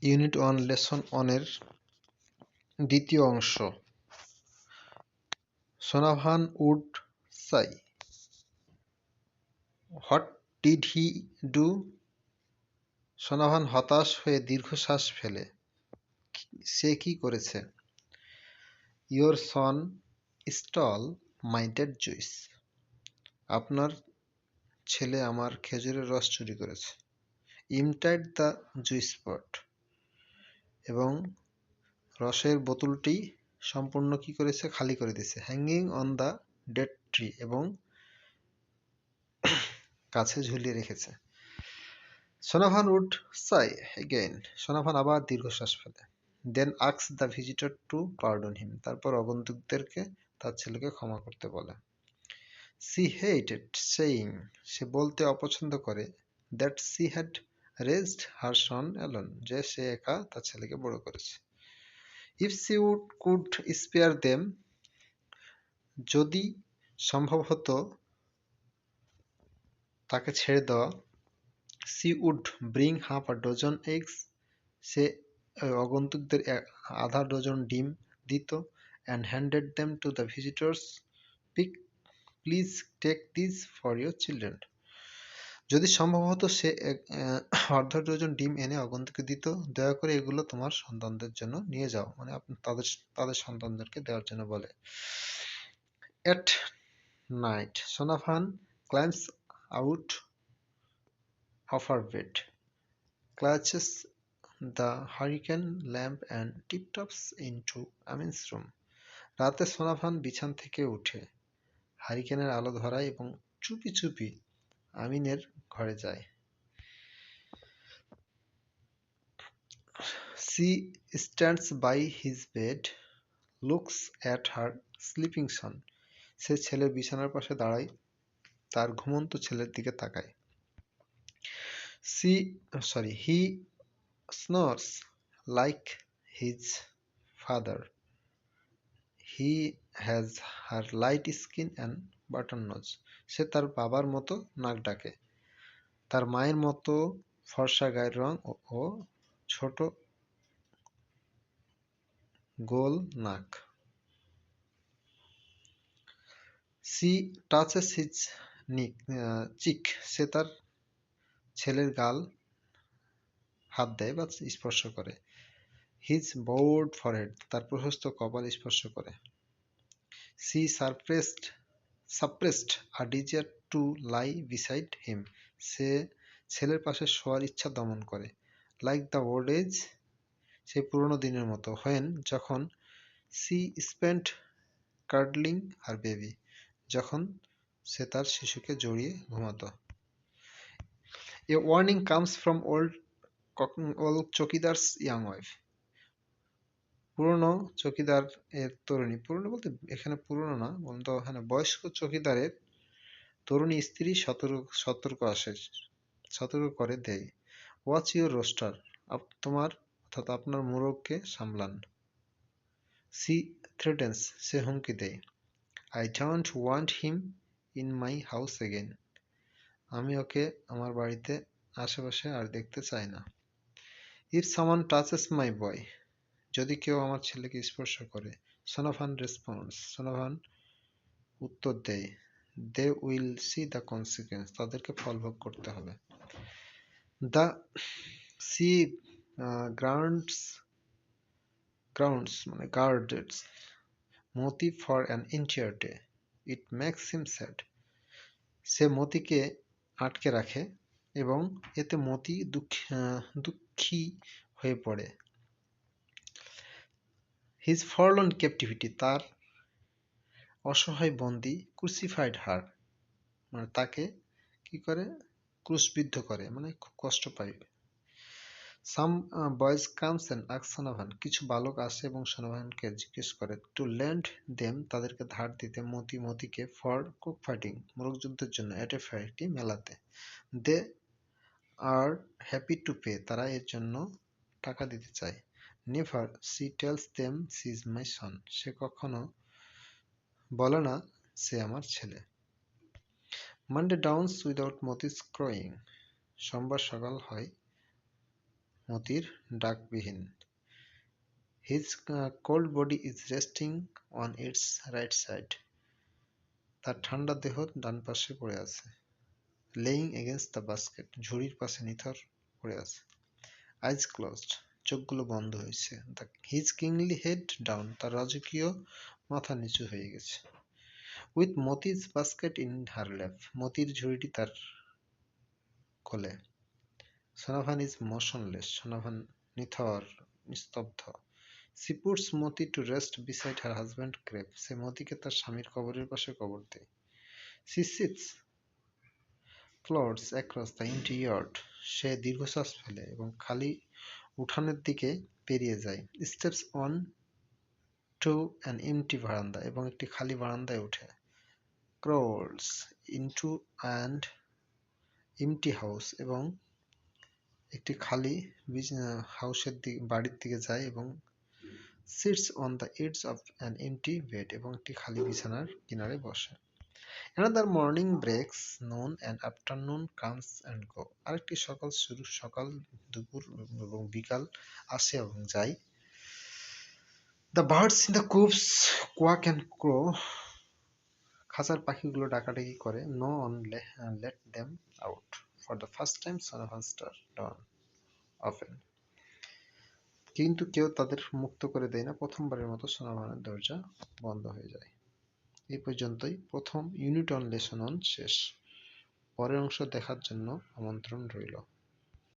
Unit 1 lesson 1 এর দ্বিতীয় অংশ। Sonavan would sigh, what did he do? Sonavan হতাশ হয়ে দীর্ঘশ্বাস ফেলে। সে কি করেছে? Your son stole my date juice, আপনার ছেলে আমার খেজুরের রস চুরি করেছে। ইমটাইড দ্য জুইস পট, এবং রসের বোতলটি সম্পূর্ণ কি করেছে? খালি করে দিয়েছে। Hanging on the dead tree, এবং কাছে ঝুলিয়ে রেখেছে। Sonavan would Sai again, Sonavan আবার দীর্ঘশ্বাস ফেলে। দেন আক্স দ্য ভিজিটর টু পার্ডন হিম, তারপর আগন্তুকদেরকে তার ছেলেকে ক্ষমা করতে বলে। সি হেটেড সেইং, সে বলতে অপছন্দ করে, that she had raised her son alone, যে সে একা তার ছেলেকে বড় করেছে। If she could spare them, যদি সম্ভব হতো তাকে ছেড়ে দেওয়া। She would bring half a dozen eggs, সে আগন্তুকদের আধা ডজন ডিম দিত। And handed them to the visitors, please take this for your children, যদি সম্ভব হতো সে অর্ধ ডজন ডিম এনে আগন্তুককে দিত। দয়া করে এগুলো তোমার সন্তানদের জন্য নিয়ে যাও, মানে তাদের তাদের সন্তানদেরকে দেওয়ার জন্য বলে। At night Sonabhan climbs out of her bed, clutches the hurricane lamp and tiptoes into Amin's room. রাতে সোনাভান বিছান থেকে উঠে হারিকেনের আলো ধরায় এবং চুপি চুপি আমিনের ঘরে যায়। She stands by his bed, looks at her sleeping son. সে ছেলের বিছানার পাশে দাঁড়ায়, তার ঘুমন্ত ছেলের দিকে তাকায়। He snores like his father. He has her light skin and button nose. সে তার বাবার মতো নাক ডাকে, তার মায়ের মতো ফর্সা গায়ের রং ও ছোট গোল নাক। She touches his cheek. সে তার ছেলের গাল হাত দেয় বা স্পর্শ করে। His bowed forehead, তার প্রশস্ত কপাল স্পর্শ করে। She suppressed a desire to lie beside him. সে ছেলের পাশে শোয়ার ইচ্ছা দমন করে। Like the old age, সেই পুরনো দিনের মতো। When, যখন। She spent cuddling her baby, যখন সে তার শিশুকে জড়িয়ে ঘুমাতো। A warning comes from old চকিদার's young wife. পুরনো চকিদার এর তরুণী, পুরনো বলতে এখানে পুরনো না, বলতো এখানে বয়স্ক চকিদারের তরুণী স্ত্রী সতর্ক করে দেয়। ওয়াচ ইউর রোস্টার, তোমার অর্থাৎ আপনার মোরগকে সামলান। সি থ্রেটেন্স, সে হুমকি দেয়। I don't want him in my house again, আমি ওকে আমার বাড়িতে আশেপাশে আর দেখতে চাই না। ইফ সামওয়ান টাচেস মাই বয়, যদি কেউ আমার ছেলেকে স্পর্শ করে। সোনাভান রেসপন্স, সোনাভান উত্তর দেয়। They will see the consequence, তাদেরকে ফল ভোগ করতে হবে। দ্য সি গ্রাউন্ডস মানে guards Moti for an entire day, it makes him sad, সে মতিকে আটকে রাখে এবং এতে মতি দুঃখী হয়ে পড়ে। হিজ ফরলর্ন ক্যাপটিভিটি, তার অসহায় বন্দী। ক্রুসিফাইড হার, মানে তাকে কি করে? ক্রুশবিদ্ধ করে, মানে খুব কষ্ট পায়। Some boys comes and ask Sonavan, কিছু বালক আসে এবং সোনাভানকে জিজ্ঞেস করে। টু ল্যান্ড দেম, তাদেরকে ধার দিতে। মতিকে ফর কুক ফাইটিং, মোরগ যুদ্ধের জন্য। এট এ ফেয়ার, একটি মেলাতে। They are happy to pay, তারা এর জন্য টাকা দিতে চায়। Never she tells them she is my son, সে কখনো বলে না সে আমার ছেলে। Monday dawns without Moti's crying, সোমবার সকাল হয় মতির ডাকবিহীন। His cold body is resting on its right side. তার ঠান্ডা দেহ ডান পাশে পড়ে আছে। Laying against the basket. ঝুড়ির পাশে নিথর পড়ে আছে। Eyes closed. চোখগুলো বন্ধ হয়েছে। His kingly head down. তার রাজকীয় মাথা নিচু হয়ে গেছে। With Moti's basket in her lap. মতির ঝুড়িটি তার কোলে। Sonavan is motionless. সোনাভান নিথর, নিস্তব্ধ। She puts Moti to rest beside her husband grave. সে মতিকে তার স্বামীর কবরের পাশে কবর দেয়। She sits, plods across the empty yard. সে দীর্ঘশ্বাস ফেলে এবং খালি উঠানের দিকে পেরিয়ে যায়। Steps on to an empty veranda. এবং একটি খালি বারান্দায় ওঠে। Crawls into an empty house. এবং একটি খালি হাউসের দিকে, বাড়ির দিকে যায় এবং sits on the edge of an empty bed. এবং একটি খালি বিছানার কিনারে বসে। Another morning breaks, noon and afternoon comes and go. আরেকটি সকাল শুরু, সকাল, দুপুর এবং বিকাল আসে এবং যায়। The birds in the coops quack and crow. খাঁচার পাখিগুলো ডাকাডাকি করে। No one let them out. For the first time, Sonovan's door open. কিন্তু কেউ তাদের মুক্ত করে দেয় না। প্রথমবারের মতো সোনাভানের দরজা বন্ধ হয়ে যায়। এই পর্যন্তই প্রথম ইউনিট অন লেসন অন শেষ। পরের অংশ দেখার জন্য আমন্ত্রণ রইল।